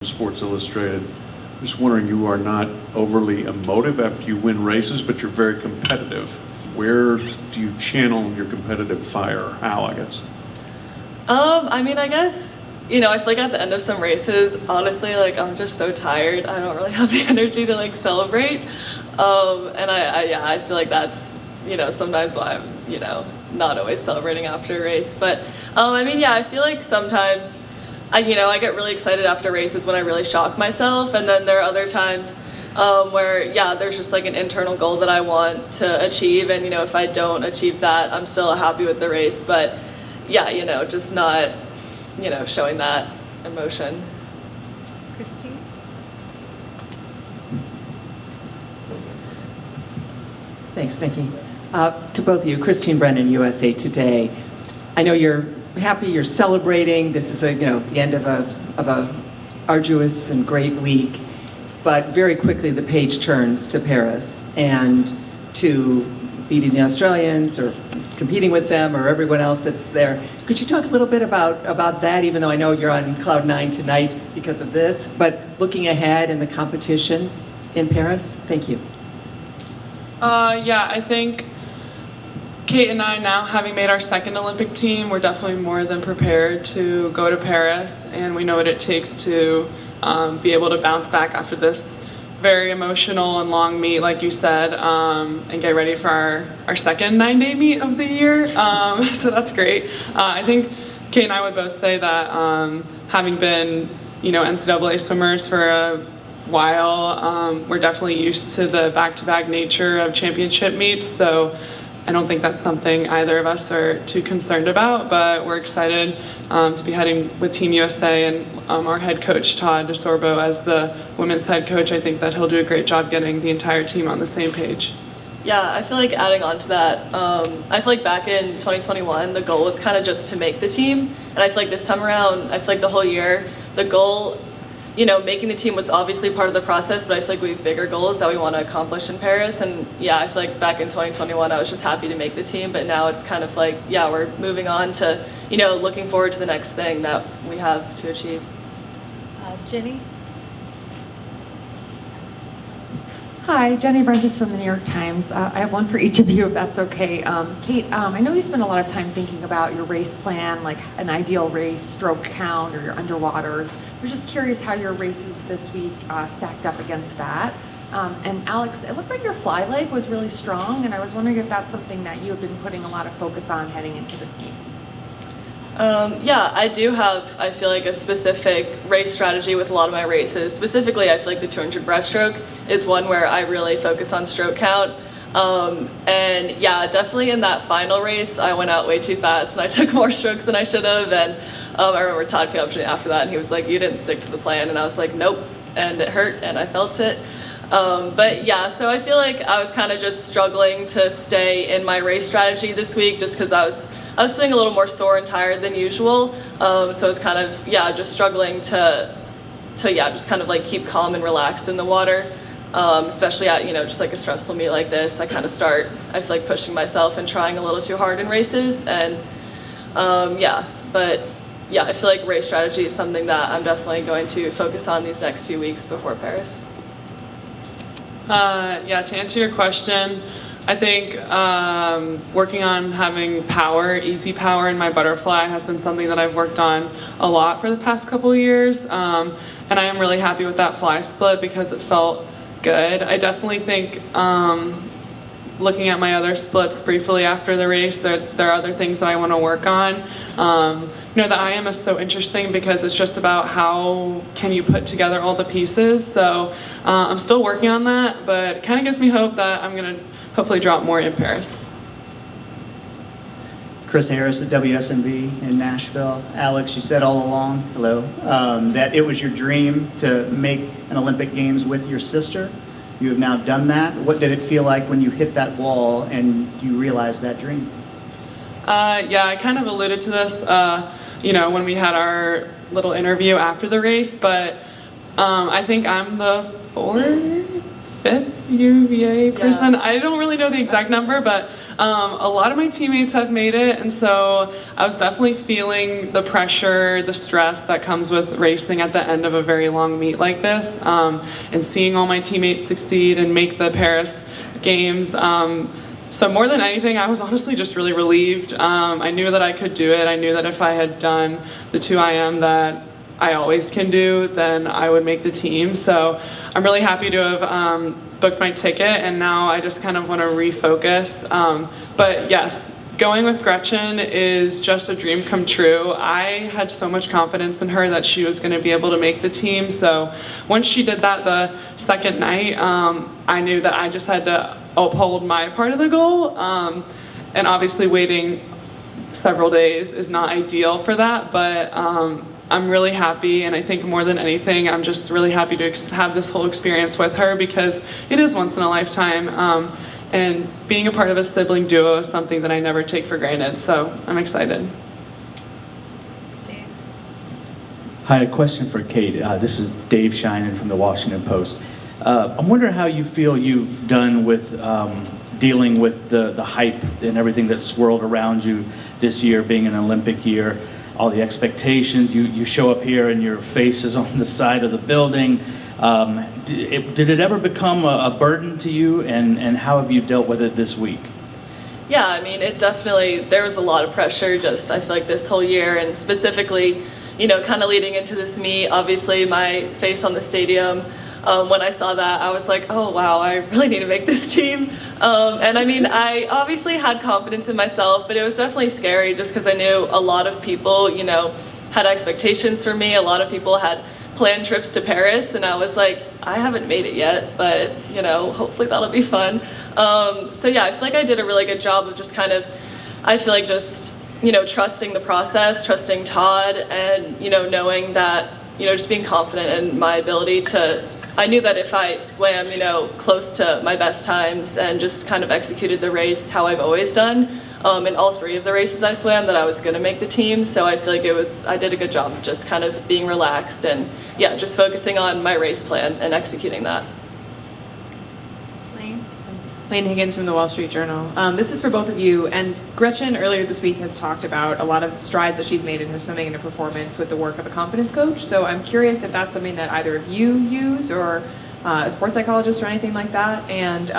Sports Illustrated. Just wondering, you are not overly emotive after you win races, but you're very competitive. Where do you channel your competitive fire? How, I guess? I guess, I feel like at the end of some races, honestly, I'm just so tired. I don't really have the energy to celebrate. I feel like that's, sometimes why I'm, not always celebrating after a race. But, I feel like sometimes I get really excited after races when I really shock myself, and then there are other times where, there's just an internal goal that I want to achieve, and if I don't achieve that, I'm still happy with the race, but just not, showing that emotion. Christine? Thanks, Nikki. To both of you, Christine Brennan, USA Today. I know you're happy, you're celebrating. This is the end of a arduous and great week, but very quickly the page turns to Paris and to beating the Australians or competing with them or everyone else that's there. Could you talk a little bit about that, even though I know you're on cloud nine tonight because of this, but looking ahead in the competition in Paris? Thank you. I think Kate and I, now having made our second Olympic team, we're definitely more than prepared to go to Paris, and we know what it takes to be able to bounce back after this very emotional and long meet, like you said, and get ready for our second 9-day meet of the year. So that's great. I think Kate and I would both say that having been, NCAA swimmers for a while, we're definitely used to the back-to-back nature of championship meets. So I don't think that's something either of us are too concerned about, but we're excited to be heading with Team USA, and our head coach, Todd DeSorbo, as the women's head coach. I think that he'll do a great job getting the entire team on the same page. Yeah, I feel like adding on to that, I feel like back in 2021, the goal was kind of just to make the team, and I feel like this time around, I feel like the whole year, the goal, making the team was obviously part of the process, but I feel like we have bigger goals that we want to accomplish in Paris. And I feel like back in 2021, I was just happy to make the team, but now it's kind of like, we're moving on to, looking forward to the next thing that we have to achieve. Jenny? Hi, Jenny Brentis from the New York Times. I have one for each of you, if that's okay. Kate, I know you spend a lot of time thinking about your race plan, like an ideal race, stroke count, or your underwaters. We're just curious how your races this week stacked up against that. And Alex, it looked like your fly leg was really strong, and I was wondering if that's something that you have been putting a lot of focus on heading into this meet. I do have, I feel like, a specific race strategy with a lot of my races. Specifically, I feel like the 200 breaststroke is one where I really focus on stroke count. Definitely in that final race, I went out way too fast and I took more strokes than I should have. And I remember Todd came up to me after that and he was like, "You didn't stick to the plan." And I was like, "Nope." And it hurt and I felt it. So I feel like I was kind of just struggling to stay in my race strategy this week just because I was feeling a little more sore and tired than usual. So I was kind of, just struggling to just kind of keep calm and relaxed in the water. Especially at, just a stressful meet like this, I kind of I feel like pushing myself and trying a little too hard in races. And I feel like race strategy is something that I'm definitely going to focus on these next few weeks before Paris. To answer your question, I think working on having power, easy power in my butterfly has been something that I've worked on a lot for the past couple of years. And I am really happy with that fly split because it felt good. I definitely think looking at my other splits briefly after the race, there are other things that I want to work on. The IM is so interesting because it's just about how can you put together all the pieces. So I'm still working on that, but it kind of gives me hope that I'm going to hopefully drop more in Paris. Chris Harris at WSMV in Nashville. Alex, you said all along, hello, that it was your dream to make an Olympic Games with your sister. You have now done that. What did it feel like when you hit that wall and you realized that dream? I kind of alluded to this, when we had our little interview after the race, but I think I'm the fifth UVA person. I don't really know the exact number, but A lot of my teammates have made it, and so I was definitely feeling the pressure, the stress that comes with racing at the end of a very long meet like this, and seeing all my teammates succeed and make the Paris Games. So more than anything, I was honestly just really relieved. I knew that I could do it. I knew that if I had done the 2 IM that I always can do, then I would make the team. So I'm really happy to have booked my ticket, and now I just kind of want to refocus. But yes, going with Gretchen is just a dream come true. I had so much confidence in her that she was going to be able to make the team. So once she did that the second night, I knew that I just had to uphold my part of the goal. And obviously waiting several days is not ideal for that, but I'm really happy, and I think more than anything, I'm just really happy to have this whole experience with her because it is once in a lifetime. And being a part of a sibling duo is something that I never take for granted, so I'm excited. Dave? Hi, a question for Kate. This is Dave Sheinin from the Washington Post. I'm wondering how you feel you've done with dealing with the hype and everything that swirled around you this year, being an Olympic year, all the expectations. You show up here and your face is on the side of the building. Did it ever become a burden to you, and how have you dealt with it this week? Yeah, I mean, it definitely, there was a lot of pressure just, I feel like this whole year, and specifically, kind of leading into this meet, obviously my face on the stadium, when I saw that, I was like, oh wow, I really need to make this team. And I mean, I obviously had confidence in myself, but it was definitely scary just because I knew a lot of people, had expectations for me. A lot of people had planned trips to Paris, and I was like, I haven't made it yet, but hopefully that'll be fun. So yeah, I feel like I did a really good job of just kind of, I feel like just, trusting the process, trusting Todd, and, knowing that, just being confident in my ability to, I knew that if I swam, close to my best times and just kind of executed the race how I've always done, in all 3 of the races I swam, that I was going to make the team. So I feel like I did a good job of just kind of being relaxed and, yeah, just focusing on my race plan and executing that. Lane? Lane Higgins from the Wall Street Journal. This is for both of you. And Gretchen earlier this week has talked about a lot of strides that she's made in her swimming and her performance with the work of a confidence coach. So I'm curious if that's something that either of you use, or a sports psychologist or anything like that. And,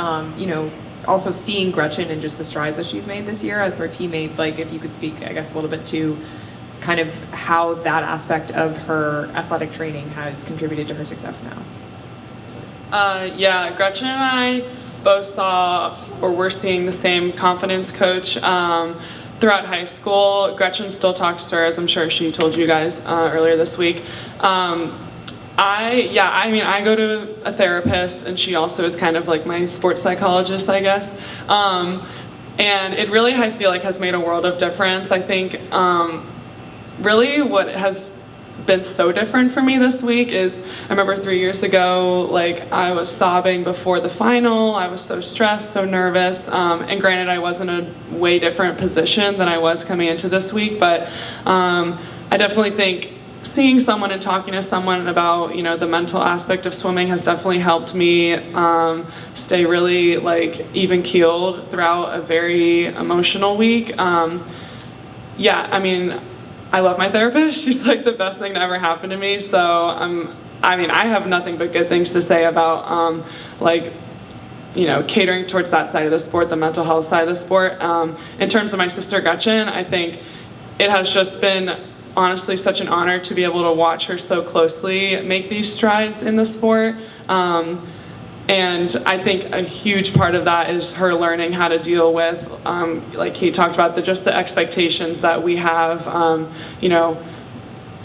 also seeing Gretchen and just the strides that she's made this year as her teammates, like if you could speak, I guess, a little bit to kind of how that aspect of her athletic training has contributed to her success now. Yeah, Gretchen and I both saw, or were seeing, the same confidence coach throughout high school. Gretchen still talks to her, as I'm sure she told you guys earlier this week. I go to a therapist, and she also is kind of like my sports psychologist, I guess. And it really, I feel like, has made a world of difference. I think really what has been so different for me this week is, I remember 3 years ago, like, I was sobbing before the final. I was so stressed, so nervous. And granted, I was in a way different position than I was coming into this week, but I definitely think seeing someone and talking to someone about, the mental aspect of swimming has definitely helped me stay really, like, even keeled throughout a very emotional week. I love my therapist. She's like the best thing to ever happen to me. So I have nothing but good things to say about catering towards that side of the sport, the mental health side of the sport. In terms of my sister Gretchen, I think it has just been honestly such an honor to be able to watch her so closely make these strides in the sport. And I think a huge part of that is her learning how to deal with, like he talked about, the expectations that we have.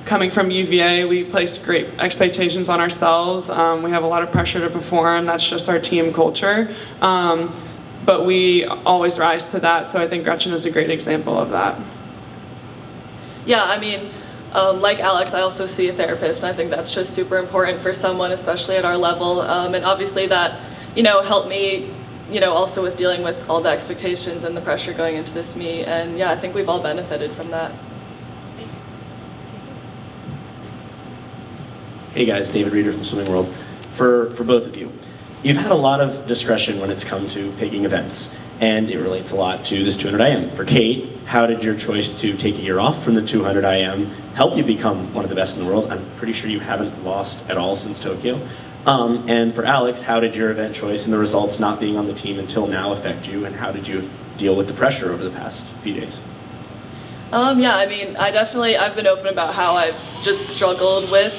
Coming from UVA, we placed great expectations on ourselves. We have a lot of pressure to perform. That's just our team culture. But we always rise to that. So I think Gretchen is a great example of that. Yeah, I mean, like Alex, I also see a therapist, and I think that's just super important for someone, especially at our level. And obviously that, helped me, also with dealing with all the expectations and the pressure going into this meet. And yeah, I think we've all benefited from that. Hey guys, David Reeder from Swimming World. For both of you, you've had a lot of discretion when it's come to picking events. and it relates a lot to this 200 IM. For Kate, how did your choice to take a year off from the 200 IM help you become one of the best in the world? I'm pretty sure you haven't lost at all since Tokyo. And for Alex, how did your event choice and the results not being on the team until now affect you, and how did you deal with the pressure over the past few days? Yeah, I mean, I've been open about how I've just struggled with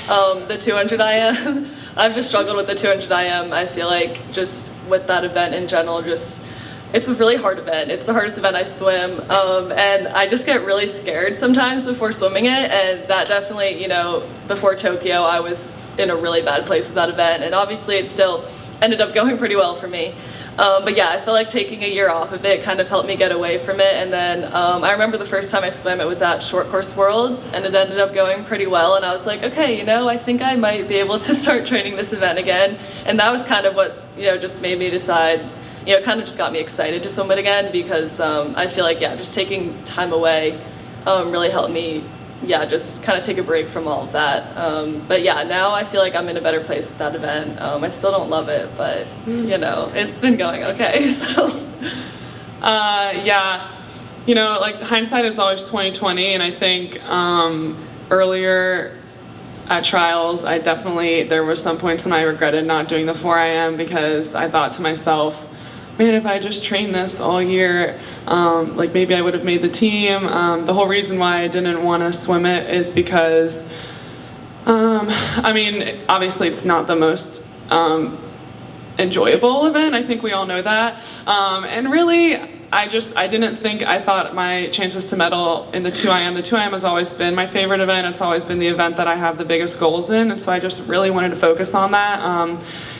the 200 IM. I've just struggled with the 200 IM. I feel like just with that event in general, it's a really hard event. It's the hardest event I swim, and I just get really scared sometimes before swimming it, and that definitely, before Tokyo, I was in a really bad place with that event, and obviously it still ended up going pretty well for me. But yeah, I feel like taking a year off of it kind of helped me get away from it. And then I remember the first time I swam, it was at Short Course Worlds, and it ended up going pretty well. And I was like, okay, I think I might be able to start training this event again. And that was kind of what, just made me decide, kind of just got me excited to swim it again, because I feel like, just taking time away really helped me, just kind of take a break from all of that. But yeah, now I feel like I'm in a better place with that event. I still don't love it, but it's been going okay. So like hindsight is always 20/20, and I think earlier at trials, there were some points when I regretted not doing the 4 IM, because I thought to myself, man, if I just trained this all year, maybe I would have made the team. The whole reason why I didn't want to swim it is because, obviously it's not the most enjoyable event. I think we all know that. And really, I thought my chances to medal in the 2 IM has always been my favorite event. It's always been the event that I have the biggest goals in, and so I just really wanted to focus on that.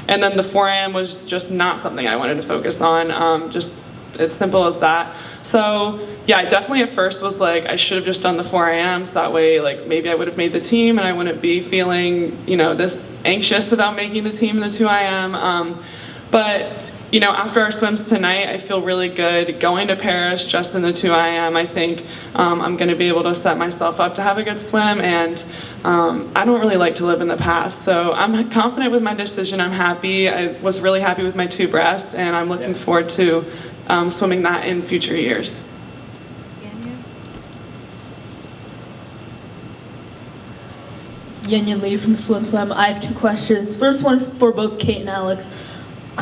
And then the 4 IM was just not something I wanted to focus on. Just it's simple as that. So yeah, I definitely at first was like, I should have just done the 4 IMs. That way, maybe I would have made the team, and I wouldn't be feeling, this anxious about making the team in the 2 IM. But after our swims tonight, I feel really good going to Paris just in the 2 IM. I think I'm going to be able to set myself up to have a good swim, and I don't really like to live in the past. So I'm confident with my decision. I'm happy. I was really happy with my 2 breast, and I'm looking forward to swimming that in future years. Yenya Lee from Swim. I have 2 questions. First one is for both Kate and Alex.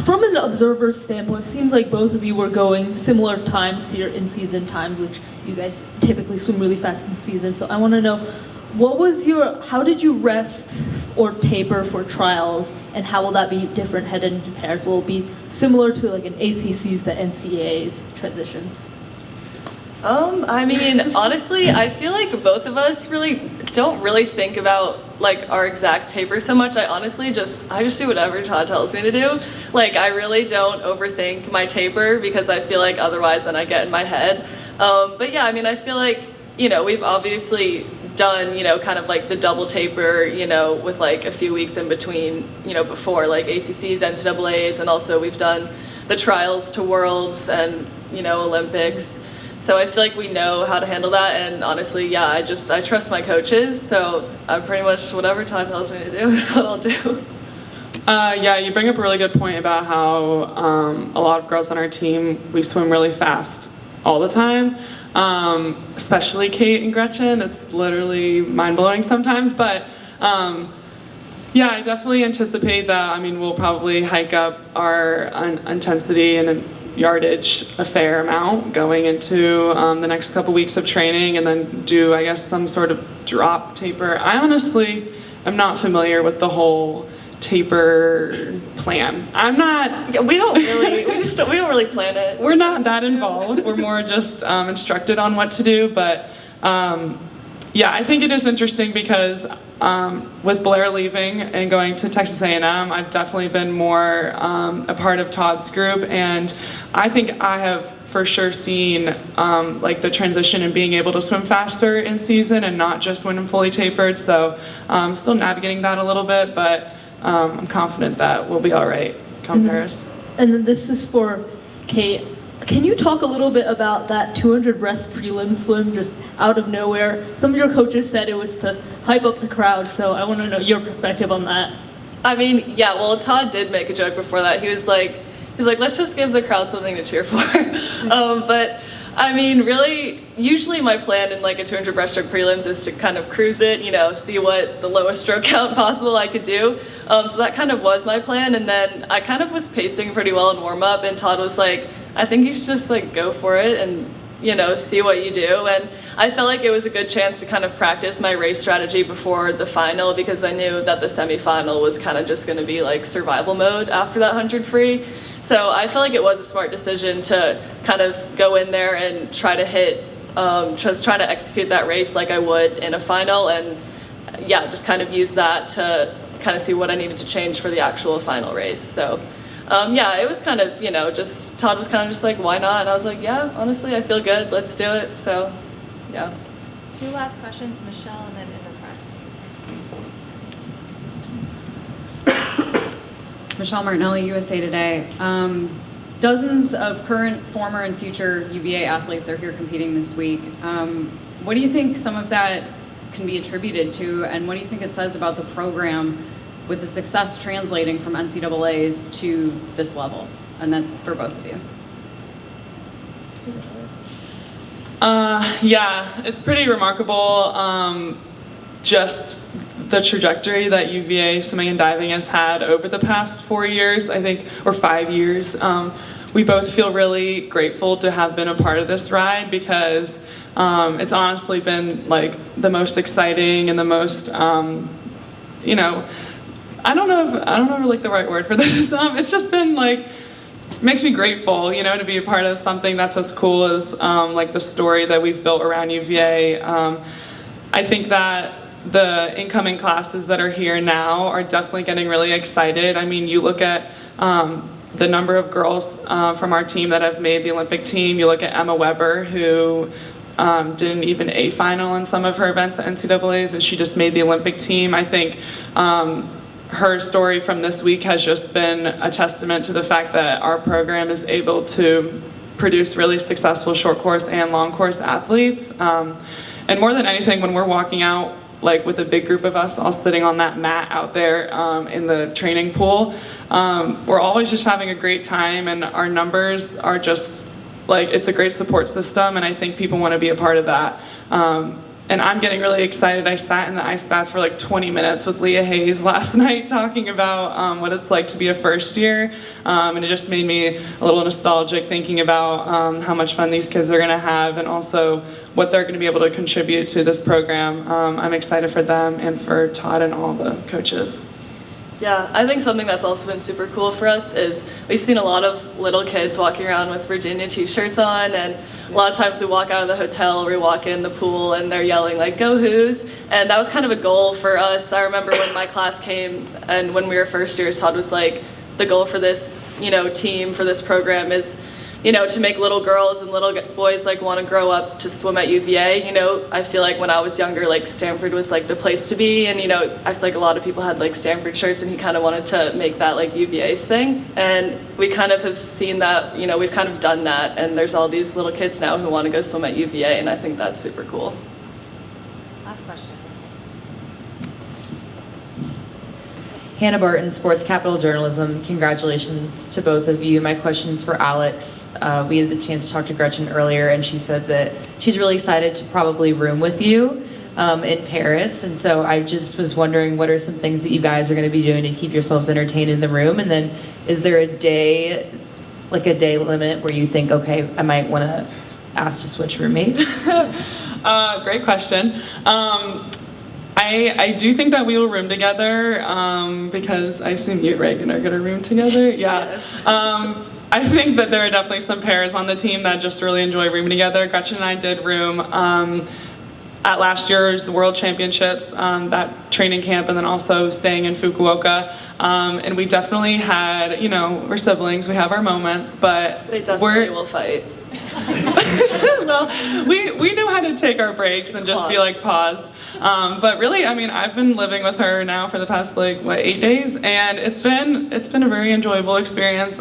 From an observer's standpoint, it seems like both of you were going similar times to your in-season times, which you guys typically swim really fast in season. So I want to know, how did you rest or taper for trials, and how will that be different headed into Paris? Will it be similar to an ACC's to NCAA's transition? Honestly, I feel like both of us don't really think about our exact taper so much. I just do whatever Todd tells me to do. I really don't overthink my taper, because I feel like otherwise then I get in my head. But yeah, I feel like, we've obviously done, kind of the double taper, with a few weeks in between, before ACCs, NCAAs, and also we've done the trials to Worlds and, Olympics. So I feel like we know how to handle that, and honestly, I trust my coaches, so I'm pretty much whatever Todd tells me to do is what I'll do. You bring up a really good point about how a lot of girls on our team, we swim really fast all the time, especially Kate and Gretchen. It's literally mind-blowing sometimes, but I definitely anticipate that. We'll probably hike up our intensity and yardage a fair amount going into the next couple weeks of training, and then do, I guess, some sort of drop taper. I honestly am not familiar with the whole taper plan. We don't really plan it. We're not that involved. We're more just instructed on what to do, but I think it is interesting because with Blair leaving and going to Texas A&M, I've definitely been more a part of Todd's group, and I think I have for sure seen the transition and being able to swim faster in season and not just when I'm fully tapered. So I'm still navigating that a little bit, but I'm confident that we'll be all right come Paris. And then this is for Kate. Can you talk a little bit about that 200 breast prelim swim just out of nowhere? Some of your coaches said it was to hype up the crowd, so I want to know your perspective on that. Todd did make a joke before that. He was like, he's like, let's just give the crowd something to cheer for. But I mean, really, usually my plan in like a 200 breaststroke prelims is to kind of cruise it, see what the lowest stroke count possible I could do. So that kind of was my plan. And then I kind of was pacing pretty well in warm up, and Todd was like, I think you should just like go for it and see what you do. And I felt like it was a good chance to kind of practice my race strategy before the final, because I knew that the semifinal was kind of just going to be like survival mode after that 100 free. So I felt like it was a smart decision to kind of go in there and try to hit, just try to execute that race like I would in a final, and yeah, just kind of use that to kind of see what I needed to change for the actual final race. So yeah, it was kind of, just, Todd was kind of just like, why not? And I was like, yeah, honestly, I feel good, let's do it. So yeah. 2 last questions, Michelle, and then in the front. Michelle Martinelli, USA Today. Dozens of current, former, and future UVA athletes are here competing this week. What do you think some of that can be attributed to, and what do you think it says about the program with the success translating from NCAAs to this level? And that's for both of you. Yeah, it's pretty remarkable, just the trajectory that UVA swimming and diving has had over the past 4 years, I think, or 5 years. We both feel really grateful to have been a part of this ride, because it's honestly been like the most exciting and the most, I don't know like the right word for this. It's just been like, makes me grateful, to be a part of something that's as cool as like the story that we've built around UVA. I think that the incoming classes that are here now are definitely getting really excited. I mean, you look at the number of girls from our team that have made the Olympic team. You look at Emma Weber, who didn't even A final in some of her events at NCAAs, and she just made the Olympic team. I think her story from this week has just been a testament to the fact that our program is able to produce really successful short course and long course athletes. And more than anything, when we're walking out like with a big group of us all sitting on that mat out there in the training pool, we're always just having a great time, and our numbers are just like, it's a great support system, and I think people want to be a part of that. And I'm getting really excited. I sat in the ice bath for like 20 minutes with Leah Hayes last night talking about what it's like to be a first year. And it just made me a little nostalgic thinking about how much fun these kids are going to have, and also what they're going to be able to contribute to this program. I'm excited for them and for Todd and all the coaches. Yeah, I think something that's also been super cool for us is we've seen a lot of little kids walking around with Virginia t-shirts on, and a lot of times we walk out of the hotel or we walk in the pool and they're yelling like, "Go Hoos!" And that was kind of a goal for us. I remember when my class came and when we were first years, Todd was like, the goal for this, team, for this program is, to make little girls and little boys like want to grow up to swim at UVA. I feel like when I was younger, like Stanford was like the place to be, and I feel like a lot of people had like Stanford shirts, and he kind of wanted to make that like UVA's thing. And we kind of have seen that, we've kind of done that, and there's all these little kids now who want to go swim at UVA, and I think that's super cool. Last question. Hannah Barton, Sports Capital Journalism. Congratulations to both of you. My question's for Alex. We had the chance to talk to Gretchen earlier, and she said that she's really excited to probably room with you in Paris. And so I just was wondering, what are some things that you guys are going to be doing to keep yourselves entertained in the room? And then is there a day limit where you think, okay, I might want to ask to switch roommates? Great question. I do think that we will room together, because I assume you and Reagan are going to room together. Yeah. Yes. I think that there are definitely some pairs on the team that just really enjoy rooming together. Gretchen and I did room at last year's World Championships, that training camp, and then also staying in Fukuoka. And we definitely had, we're siblings, we have our moments, but they definitely will fight. Well, we know how to take our breaks and just be like, pause. But really, I mean, I've been living with her now for the past 8 days, and it's been a very enjoyable experience.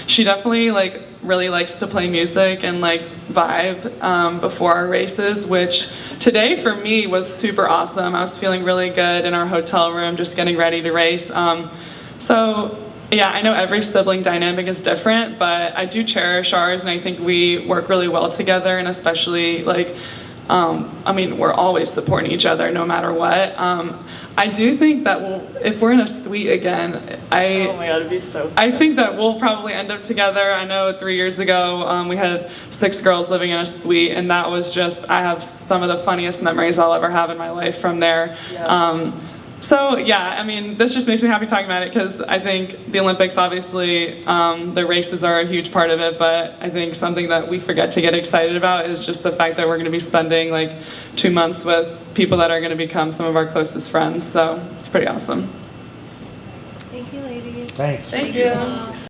She definitely really likes to play music and vibe before our races, which today for me was super awesome. I was feeling really good in our hotel room, just getting ready to race. So Yeah, I know every sibling dynamic is different, but I do cherish ours, and I think we work really well together, and especially like, I mean, we're always supporting each other no matter what. I do think that if we're in a suite again, Oh my god, it'd be so fun. I think that we'll probably end up together. I know 3 years ago, we had 6 girls living in a suite, and that was just, I have some of the funniest memories I'll ever have in my life from there. Yeah. So yeah, I mean, this just makes me happy talking about it because I think the Olympics, obviously, the races are a huge part of it, but I think something that we forget to get excited about is just the fact that we're going to be spending like 2 months with people that are going to become some of our closest friends. So it's pretty awesome. Thank you, ladies. Thanks. Thank you.